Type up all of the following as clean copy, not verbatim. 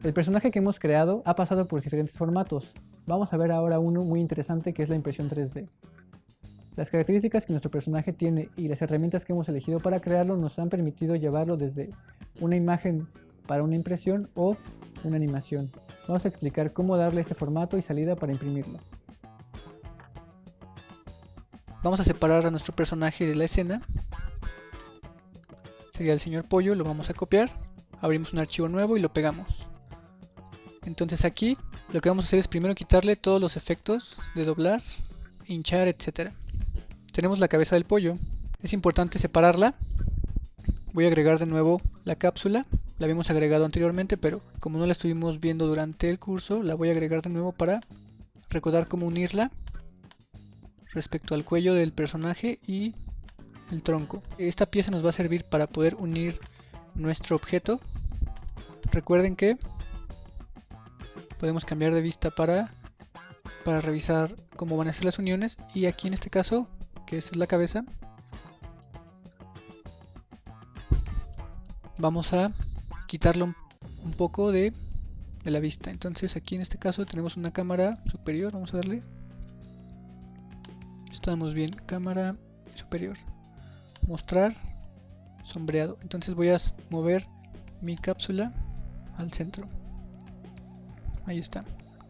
El personaje que hemos creado ha pasado por diferentes formatos. Vamos a ver ahora uno muy interesante que es la impresión 3D. Las características que nuestro personaje tiene y las herramientas que hemos elegido para crearlo nos han permitido llevarlo desde una imagen para una impresión o una animación. Vamos a explicar cómo darle este formato y salida para imprimirlo. Vamos a separar a nuestro personaje de la escena. Sería el señor Pollo, lo vamos a copiar. Abrimos un archivo nuevo y lo pegamos. Entonces aquí lo que vamos a hacer es primero quitarle todos los efectos de doblar, hinchar, etc. Tenemos la cabeza del pollo. Es importante separarla. Voy a agregar de nuevo la cápsula. La habíamos agregado anteriormente, pero como no la estuvimos viendo durante el curso, la voy a agregar de nuevo para recordar cómo unirla respecto al cuello del personaje y el tronco. Esta pieza nos va a servir para poder unir nuestro objeto. Recuerden que podemos cambiar de vista para revisar cómo van a ser las uniones, y aquí en este caso, que es la cabeza, vamos a quitarlo un poco de la vista. Entonces aquí en este caso tenemos una cámara superior, vamos a darle. Estamos bien, cámara superior, mostrar, sombreado. Entonces voy a mover mi cápsula al centro. Ahí está.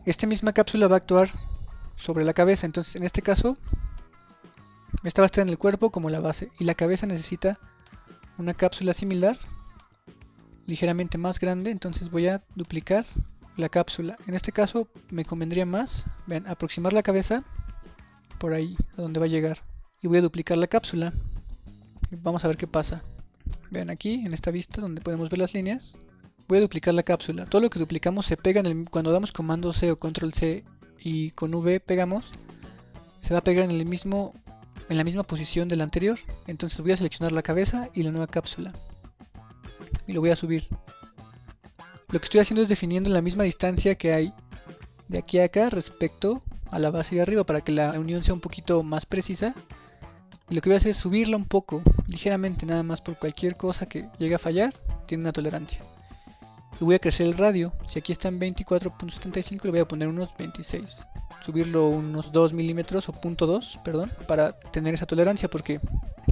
Esta misma cápsula va a actuar sobre la cabeza. Entonces en este caso esta va a estar en el cuerpo como la base, y la cabeza necesita una cápsula similar, ligeramente más grande. Entonces voy a duplicar la cápsula. En este caso me convendría más, vean, aproximar la cabeza por ahí a donde va a llegar, y voy a duplicar la cápsula. Vamos a ver qué pasa. Vean aquí en esta vista donde podemos ver las líneas, voy a duplicar la cápsula. Todo lo que duplicamos se pega cuando damos comando C o control C y con V pegamos, se va a pegar en la misma posición del anterior. Entonces voy a seleccionar la cabeza y la nueva cápsula y lo voy a subir. Lo que estoy haciendo es definiendo la misma distancia que hay de aquí a acá respecto a la base de arriba, para que la unión sea un poquito más precisa. Y lo que voy a hacer es subirla un poco, ligeramente, nada más, por cualquier cosa que llegue a fallar, tiene una tolerancia. Y voy a crecer el radio. Si aquí está en 24.75, le voy a poner unos 26. Subirlo unos 2 milímetros o 0.2, perdón, para tener esa tolerancia, porque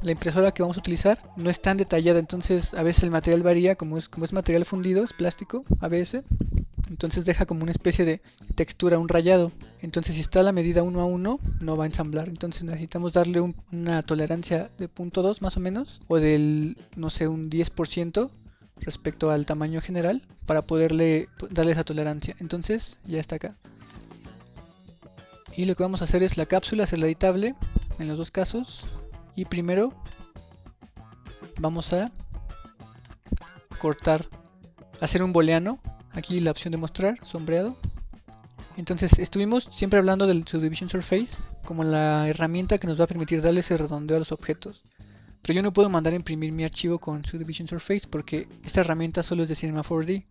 la impresora que vamos a utilizar no es tan detallada. Entonces a veces el material varía, como es material fundido, es plástico ABS. Entonces deja como una especie de textura, un rayado. Entonces si está a la medida 1 a 1 no va a ensamblar. Entonces necesitamos darle una tolerancia de 0.2 más o menos, o del, no sé, un 10% respecto al tamaño general, para poderle darle esa tolerancia. Entonces ya está acá. Y lo que vamos a hacer es la cápsula, hacerla editable en los dos casos. Y primero vamos a cortar, hacer un booleano. Aquí la opción de mostrar, sombreado. Entonces estuvimos siempre hablando del Subdivision Surface como la herramienta que nos va a permitir darle ese redondeo a los objetos. Pero yo no puedo mandar a imprimir mi archivo con Subdivision Surface porque esta herramienta solo es de Cinema 4D.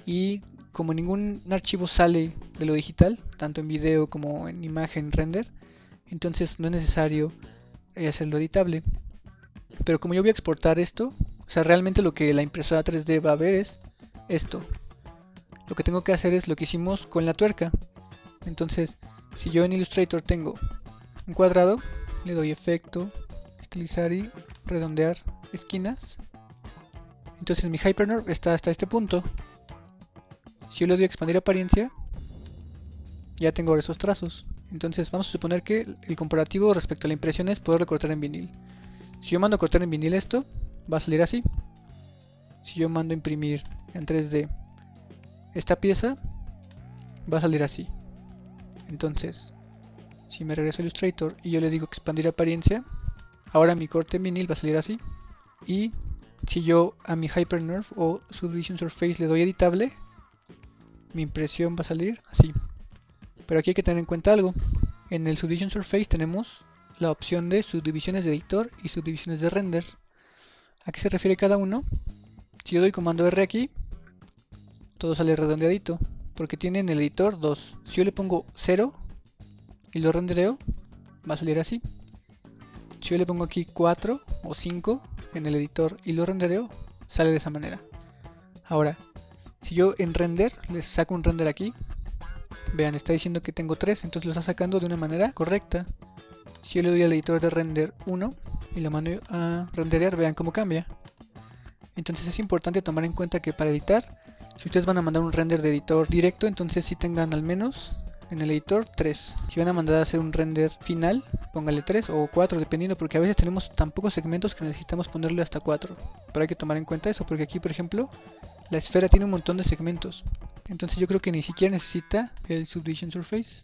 Y como ningún archivo sale de lo digital, tanto en video como en imagen render, entonces no es necesario hacerlo editable. Pero como yo voy a exportar esto, o sea, realmente lo que la impresora 3D va a ver es esto. Lo que tengo que hacer es lo que hicimos con la tuerca. Entonces, si yo en Illustrator tengo un cuadrado, le doy efecto, estilizar y redondear esquinas. Entonces mi Hypernerve está hasta este punto. Si yo le doy a expandir apariencia, ya tengo ahora esos trazos. Entonces vamos a suponer que el comparativo respecto a la impresión es poder recortar en vinil. Si yo mando a cortar en vinil esto, va a salir así. Si yo mando a imprimir en 3D esta pieza, va a salir así. Entonces, si me regreso a Illustrator y yo le digo expandir apariencia, ahora mi corte en vinil va a salir así. Y si yo a mi Hypernerve o Subdivision Surface le doy editable, mi impresión va a salir así. Pero aquí hay que tener en cuenta algo. En el Subdivision Surface tenemos la opción de subdivisiones de editor y subdivisiones de render. ¿A qué se refiere cada uno? Si yo doy comando R aquí, todo sale redondeadito, porque tiene en el editor 2. Si yo le pongo 0 y lo rendereo, va a salir así. Si yo le pongo aquí 4 o 5 en el editor y lo rendereo, sale de esa manera. Ahora, Si yo en render les saco un render aquí, vean, está diciendo que tengo 3, entonces lo está sacando de una manera correcta. Si yo le doy al editor de render 1 y lo mando a renderear, vean cómo cambia. Entonces es importante tomar en cuenta que para editar, si ustedes van a mandar un render de editor directo, entonces sí tengan al menos en el editor 3. Si van a mandar a hacer un render final, póngale 3 o 4 dependiendo, porque a veces tenemos tan pocos segmentos que necesitamos ponerle hasta 4. Pero hay que tomar en cuenta eso, porque aquí por ejemplo la esfera tiene un montón de segmentos. Entonces yo creo que ni siquiera necesita el Subdivision Surface.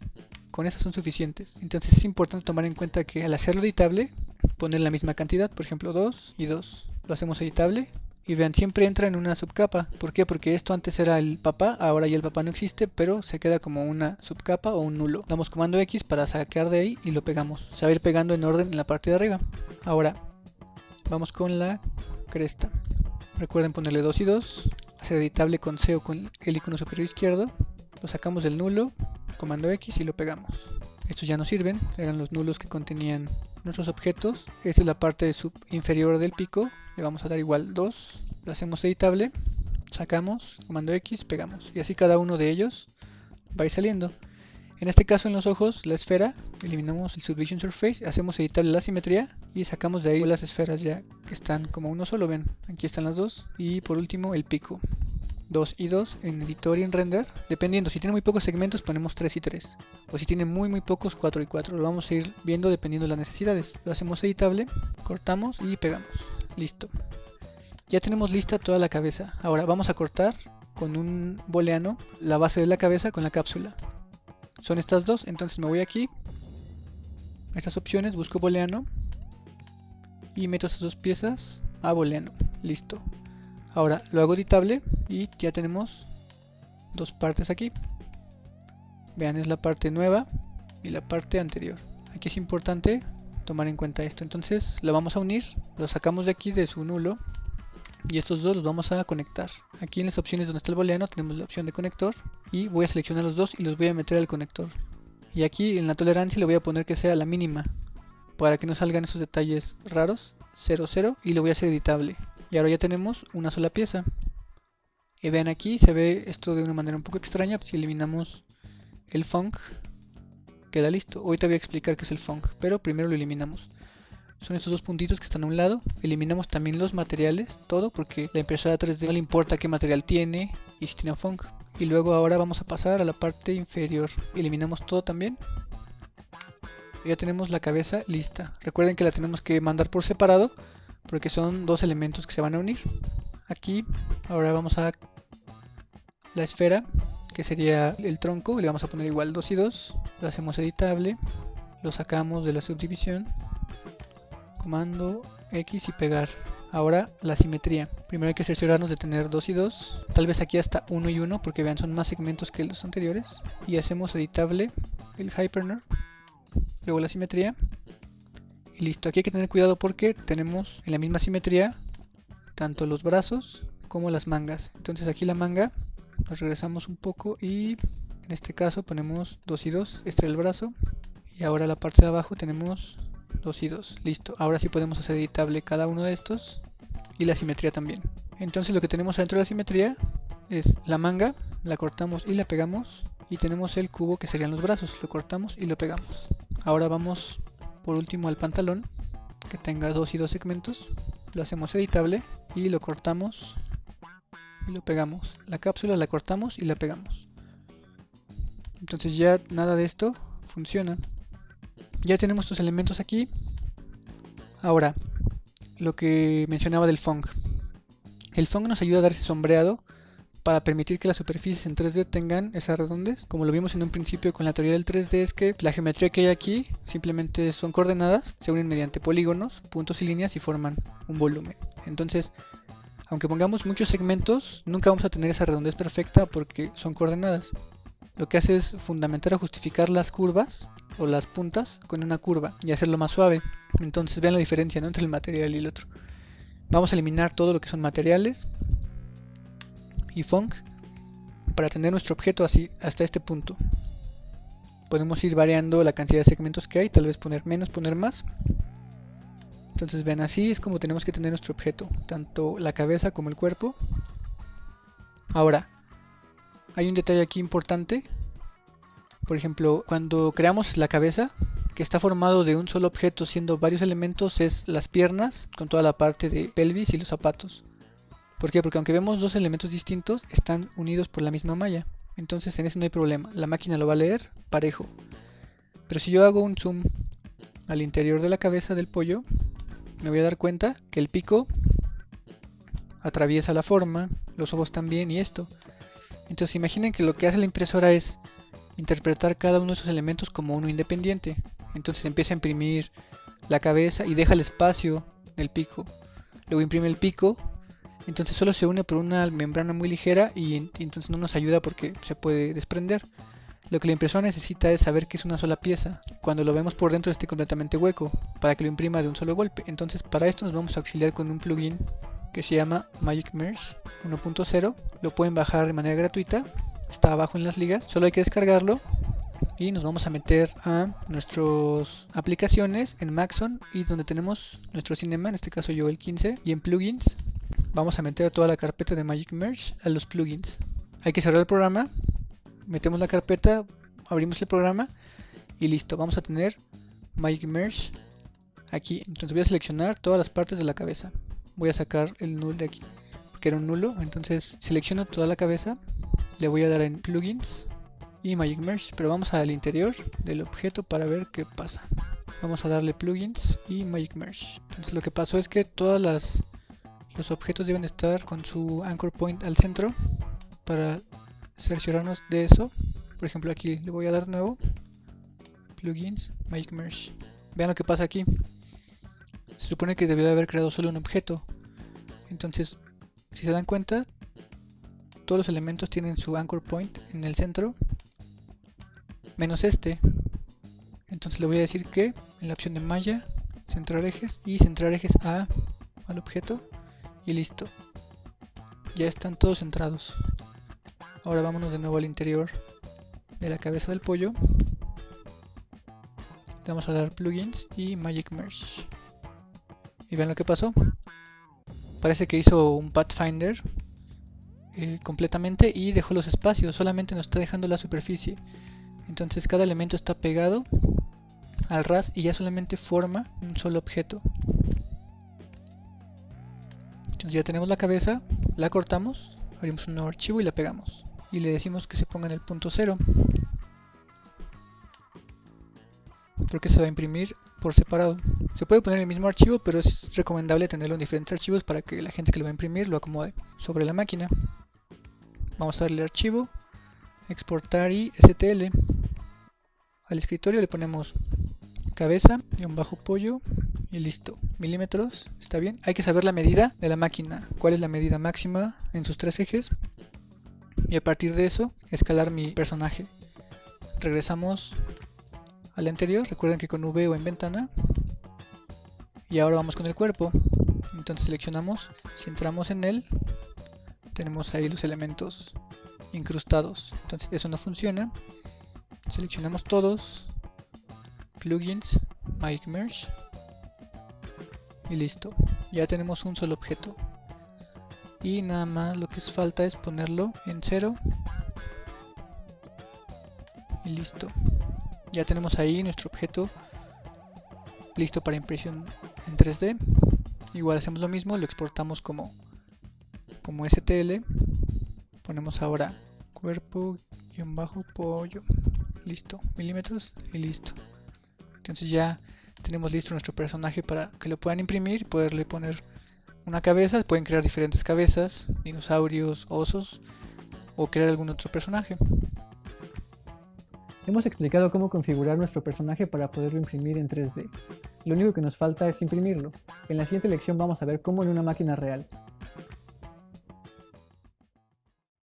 Con esas son suficientes. Entonces es importante tomar en cuenta que al hacerlo editable, poner la misma cantidad, por ejemplo 2 y 2. Lo hacemos editable. Y vean, siempre entra en una subcapa. ¿Por qué? Porque esto antes era el papá, ahora ya el papá no existe, pero se queda como una subcapa o un nulo. Damos comando X para sacar de ahí y lo pegamos. Se va a ir pegando en orden en la parte de arriba. Ahora, vamos con la cresta. Recuerden ponerle 2 y 2. Hacer editable con C o con el icono superior izquierdo. Lo sacamos del nulo, comando X y lo pegamos. Estos ya no sirven, eran los nulos que contenían nuestros objetos. Esta es la parte inferior del pico. Le vamos a dar igual 2, lo hacemos editable, sacamos, comando X, pegamos. Y así cada uno de ellos va a ir saliendo. En este caso en los ojos, la esfera, eliminamos el Subdivision Surface, hacemos editable la simetría y sacamos de ahí las esferas ya que están como uno solo, ven, aquí están las dos. Y por último el pico, 2 y 2 en editor y en render, dependiendo, si tiene muy pocos segmentos ponemos 3 y 3. O si tiene muy pocos, 4 y 4, lo vamos a ir viendo dependiendo de las necesidades. Lo hacemos editable, cortamos y pegamos. Listo. Ya tenemos lista toda la cabeza. Ahora vamos a cortar con un booleano la base de la cabeza con la cápsula. Son estas dos, entonces me voy aquí a estas opciones, busco booleano y meto estas dos piezas a booleano. Listo. Ahora lo hago editable y ya tenemos dos partes aquí. Vean, es la parte nueva y la parte anterior. Aquí es importante tomar en cuenta esto. Entonces lo vamos a unir, lo sacamos de aquí de su nulo y estos dos los vamos a conectar. Aquí en las opciones donde está el booleano tenemos la opción de conector y voy a seleccionar los dos y los voy a meter al conector. Y aquí en la tolerancia le voy a poner que sea la mínima para que no salgan esos detalles raros, 0, 0, y lo voy a hacer editable. Y ahora ya tenemos una sola pieza. Y vean, aquí se ve esto de una manera un poco extraña. Si eliminamos el funk, queda listo. Ahorita voy a explicar qué es el funk, pero primero lo eliminamos. Son estos dos puntitos que están a un lado. Eliminamos también los materiales, todo, porque la impresora 3D no le importa qué material tiene y si tiene funk. Y luego ahora vamos a pasar a la parte inferior. Eliminamos todo también. Ya tenemos la cabeza lista. Recuerden que la tenemos que mandar por separado porque son dos elementos que se van a unir. Aquí ahora vamos a la esfera, que sería el tronco, le vamos a poner igual 2 y 2, lo hacemos editable, lo sacamos de la subdivisión, comando X y pegar. Ahora la simetría, primero hay que cerciorarnos de tener 2 y 2, tal vez aquí hasta 1 y 1 porque vean son más segmentos que los anteriores, y hacemos editable el Hyperner, luego la simetría y listo. Aquí hay que tener cuidado porque tenemos en la misma simetría tanto los brazos como las mangas. Entonces aquí la manga nos regresamos un poco y en este caso ponemos 2 y 2, este es el brazo, y ahora la parte de abajo tenemos 2 y 2, listo. Ahora sí podemos hacer editable cada uno de estos y la simetría también. Entonces lo que tenemos dentro de la simetría es la manga, la cortamos y la pegamos, y tenemos el cubo que serían los brazos, lo cortamos y lo pegamos. Ahora vamos por último al pantalón, que tenga 2 y 2 segmentos, lo hacemos editable y lo cortamos y lo pegamos. La cápsula la cortamos y la pegamos. Entonces ya nada de esto funciona. Ya tenemos estos elementos aquí. Ahora, lo que mencionaba del funk. El funk nos ayuda a dar ese sombreado para permitir que las superficies en 3D tengan esa redondez. Como lo vimos en un principio con la teoría del 3D, es que la geometría que hay aquí simplemente son coordenadas, se unen mediante polígonos, puntos y líneas y forman un volumen. Entonces, aunque pongamos muchos segmentos, nunca vamos a tener esa redondez perfecta porque son coordenadas. Lo que hace es fundamentar o justificar las curvas o las puntas con una curva y hacerlo más suave. Entonces vean la diferencia, ¿no?, entre el material y el otro. Vamos a eliminar todo lo que son materiales y funk para tener nuestro objeto así hasta este punto. Podemos ir variando la cantidad de segmentos que hay, tal vez poner menos, poner más. Entonces vean, así es como tenemos que tener nuestro objeto, tanto la cabeza como el cuerpo. Ahora, hay un detalle aquí importante. Por ejemplo, cuando creamos la cabeza, que está formado de un solo objeto siendo varios elementos, es las piernas con toda la parte de pelvis y los zapatos. ¿Por qué? Porque aunque vemos dos elementos distintos, están unidos por la misma malla. Entonces en eso no hay problema, la máquina lo va a leer parejo. Pero si yo hago un zoom al interior de la cabeza del pollo, me voy a dar cuenta que el pico atraviesa la forma, los ojos también y esto. Entonces imaginen que lo que hace la impresora es interpretar cada uno de esos elementos como uno independiente. Entonces empieza a imprimir la cabeza y deja el espacio del pico. Luego imprime el pico, entonces solo se une por una membrana muy ligera y entonces no nos ayuda porque se puede desprender. Lo que la impresora necesita es saber que es una sola pieza, cuando lo vemos por dentro esté completamente hueco, para que lo imprima de un solo golpe. Entonces para esto nos vamos a auxiliar con un plugin que se llama Magic Merge 1.0. Lo pueden bajar de manera gratuita, está abajo en las ligas, solo hay que descargarlo. Y nos vamos a meter a nuestras aplicaciones en Maxon y donde tenemos nuestro cinema, en este caso yo el 15, y en plugins vamos a meter toda la carpeta de Magic Merge a los plugins. Hay que cerrar el programa, metemos la carpeta, abrimos el programa y listo, vamos a tener Magic Merge aquí. Entonces voy a seleccionar todas las partes de la cabeza, voy a sacar el null de aquí porque era un nulo, entonces selecciono toda la cabeza, le voy a dar en plugins y Magic Merge, pero vamos al interior del objeto para ver qué pasa. Vamos a darle plugins y Magic Merge. Entonces lo que pasó es que los objetos deben estar con su anchor point al centro para cerciorarnos de eso. Por ejemplo aquí le voy a dar nuevo plugins, Magic Merge. Vean lo que pasa aquí. Se supone que debió de haber creado solo un objeto. Entonces si se dan cuenta, todos los elementos tienen su anchor point en el centro, menos este. Entonces le voy a decir que en la opción de malla, centrar ejes y centrar ejes al objeto y listo. Ya están todos centrados. Ahora vámonos de nuevo al interior de la cabeza del pollo. Le vamos a dar plugins y Magic Merge. Y vean lo que pasó. Parece que hizo un Pathfinder completamente y dejó los espacios, solamente nos está dejando la superficie. Entonces cada elemento está pegado al ras y ya solamente forma un solo objeto. Entonces ya tenemos la cabeza, la cortamos, abrimos un nuevo archivo y la pegamos. Y le decimos que se ponga en el punto 0. Porque se va a imprimir por separado. Se puede poner en el mismo archivo, pero es recomendable tenerlo en diferentes archivos para que la gente que lo va a imprimir lo acomode sobre la máquina. Vamos a darle archivo, exportar y STL. Al escritorio le ponemos cabeza, pollo y listo. Milímetros, está bien. Hay que saber la medida de la máquina, cuál es la medida máxima en sus 3 ejes. Y a partir de eso, escalar mi personaje. Regresamos al anterior, recuerden que con V o en ventana. Y ahora vamos con el cuerpo. Entonces seleccionamos, si entramos en él, tenemos ahí los elementos incrustados. Entonces eso no funciona. Seleccionamos todos, plugins, Magic Merge y listo. Ya tenemos un solo objeto. Y nada más lo que falta es ponerlo en 0 y listo. Ya tenemos ahí nuestro objeto listo para impresión en 3D. Igual hacemos lo mismo, lo exportamos como STL. Ponemos ahora cuerpo-pollo. Listo, milímetros y listo. Entonces ya tenemos listo nuestro personaje para que lo puedan imprimir y poderle poner una cabeza. Pueden crear diferentes cabezas, dinosaurios, osos o crear algún otro personaje. Hemos explicado cómo configurar nuestro personaje para poderlo imprimir en 3D. Lo único que nos falta es imprimirlo. En la siguiente lección vamos a ver cómo en una máquina real.